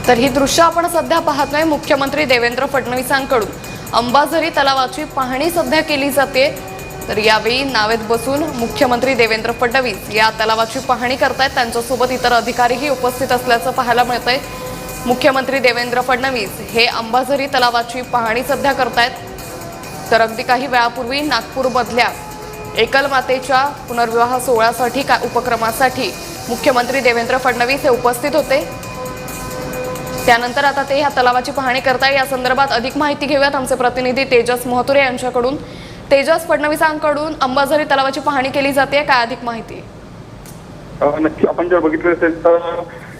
तर ही दृश्य आपण सध्या पाहतोय। मुख्यमंत्री देवेंद्र फडणवीसांकडून अंबाझरी तलावाची पाहणी सध्या केली जाते। तर यावेळी नावेत बसून मुख्यमंत्री देवेंद्र फडणवीस या तलावाची पाहणी करतायत। त्यांच्यासोबत इतर अधिकारीही उपस्थित असल्याचं पाहायला मिळतंय। मुख्यमंत्री देवेंद्र फडणवीस हे अंबाझरी तलावाची पाहणी सध्या करतायत। तर अगदी काही वेळापूर्वी नागपूरमधल्या एकलमातेच्या पुनर्विवाह सोहळ्यासाठी उपक्रमासाठी मुख्यमंत्री देवेंद्र फडणवीस हे उपस्थित होते। त्यानंतर आता ते ह्या तलावाची पाहणी करताय। या संदर्भात अधिक माहिती घेऊयात आमचे प्रतिनिधी तेजस मोहतुरे यांच्याकडून। तेजस, फडणवीसांकडून अंबाझरी तलावाची पाहणी केली जाते, काय अधिक माहिती? नक्की आपण जर बघितलं असेल तर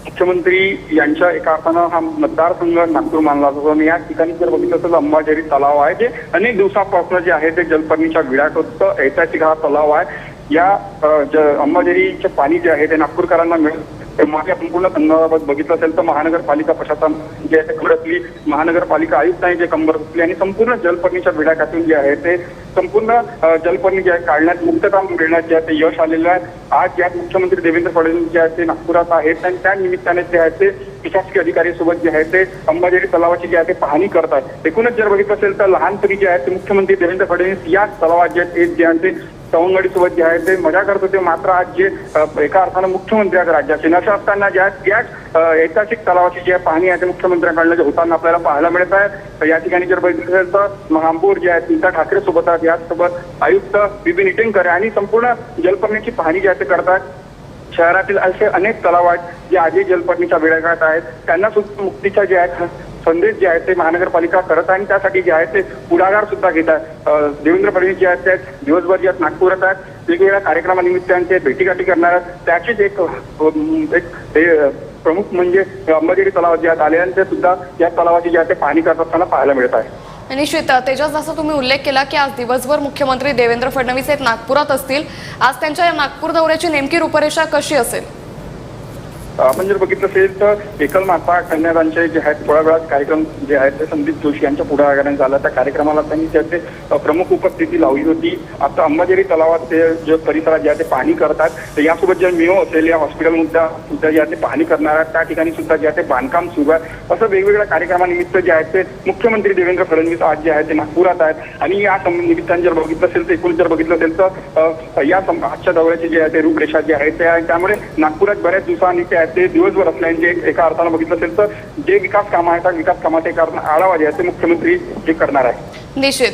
मुख्यमंत्री यांच्या एका अर्थानं हा मतदारसंघ नागपूर मानला जातो आणि या ठिकाणी जर बघितलं असेल अंबाझरी तलाव आहे, जे अनेक दिवसापासून जे आहे ते जलपर्णीच्या विड्यात होतं। ऐतिहासिक हा तलाव आहे। या अंबाझरीचे पाणी जे आहे ते नागपूरकरांना मिळतं। मागे संपूर्ण संदर्भात बघितलं असेल तर महानगरपालिका प्रशासन जे आहे ते कंबरसली, महानगरपालिका आयुक्त आहे जे कंबरसली आणि संपूर्ण जलपर्णीच्या विड्याकातून जे आहे ते संपूर्ण जलपर्णी जे आहे काढण्यात मुक्तता मिळण्यात जे आहे ते यश आलेलं आहे। आज या मुख्यमंत्री देवेंद्र फडणवीस जे आहे ते नागपुरात आहेत आणि त्या निमित्ताने जे आहे ते प्रशासकीय अधिकारी सोबत जे आहे ते अंबाझरी तलावाची जे आहे ते पाहणी करतात। एकूणच जर बघितलं असेल तर लहानपणी जे आहे ते मुख्यमंत्री देवेंद्र फडणवीस या तलावात जे आहे ते सवंगडी सोबत जे आहे ते मजा करत होते। मात्र आज जे एका अर्थानं मुख्यमंत्री राज्याचे नशा असताना ज्या त्याच ऐतिहासिक तलावाची जी पाहणी आहे ते मुख्यमंत्र्यांकडनं जे होताना आपल्याला पाहायला मिळत आहे। तर या ठिकाणी जर बघितलं असेल तर महापौर जे आहे उद्धव ठाकरे सोबत आहेत, याचसोबत आयुक्त विपिन ईटनकर आणि संपूर्ण जलपर्णीची पाहणी जी आहे ते करतात। शहरातील असे अनेक तलाव आहेत जे आजही जलपर्णीच्या विळख्यात आहेत, त्यांना सुद्धा मुक्तीच्या जे आहेत संदेश जे आहे ते महानगरपालिका करत आहे आणि त्यासाठी जे आहे ते पुढाकार सुद्धा घेत आहे। देवेंद्र फडणवीस जे आहेत ते दिवसभर जे नागपुरात आहेत, वेगवेगळ्या कार्यक्रमानिमित्ताने भेटीगाठी करणार आहेत। त्याचीच एक प्रमुख म्हणजे अंबाझरी तलावात जे आहेत आले आणि ते सुद्धा या तलावाची जे आहे ते पाहणी करत असताना पाहायला मिळत आहे। निश्चित तेजस, जसं तुम्ही उल्लेख केला की आज दिवसभर मुख्यमंत्री देवेंद्र फडणवीस हे नागपुरात असतील, आज त्यांच्या नागपूर दौऱ्याची नेमकी रूपरेषा कशी असेल? आपण जर बघितलं असेल तर एकलमाता कन्यादानचे जे आहेत थोड्या वेळात कार्यक्रम जे आहेत ते संदीप जोशी यांच्या पुढाकाराने झाला। त्या कार्यक्रमाला त्यांनी त्याचे प्रमुख उपस्थिती लावली होती। आता अंबाझरी तलावात ते जे परिसरात जे आहे ते पाहणी करतात, तर यासोबत जे मिओ असेल या हॉस्पिटलमध्ये सुद्धा जे आहे ते पाहणी करणार आहेत। त्या ठिकाणी सुद्धा जे आहे ते बांधकाम सुरू आहे। असं वेगवेगळ्या कार्यक्रमानिमित्त जे आहे ते मुख्यमंत्री देवेंद्र फडणवीस आज जे आहे ते नागपुरात आहेत आणि या निमित्ताने जर बघितलं असेल तर एकूण जर बघितलं असेल तर या आजच्या दौऱ्याची जी आहे ते रूपरेषा जी आहे त्यामुळे नागपुरात बऱ्याच दिवसांनी ते दिवसभर असल्याने एका अर्थानं बघितलं असेल तर जे विकास कामं आहेत त्या विकास कामाचे आढावा जे आहे ते मुख्यमंत्री जे करणार आहे। निश्चित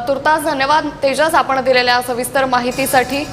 तुर्तास धन्यवाद तेजस, आपण दिलेल्या सविस्तर माहितीसाठी।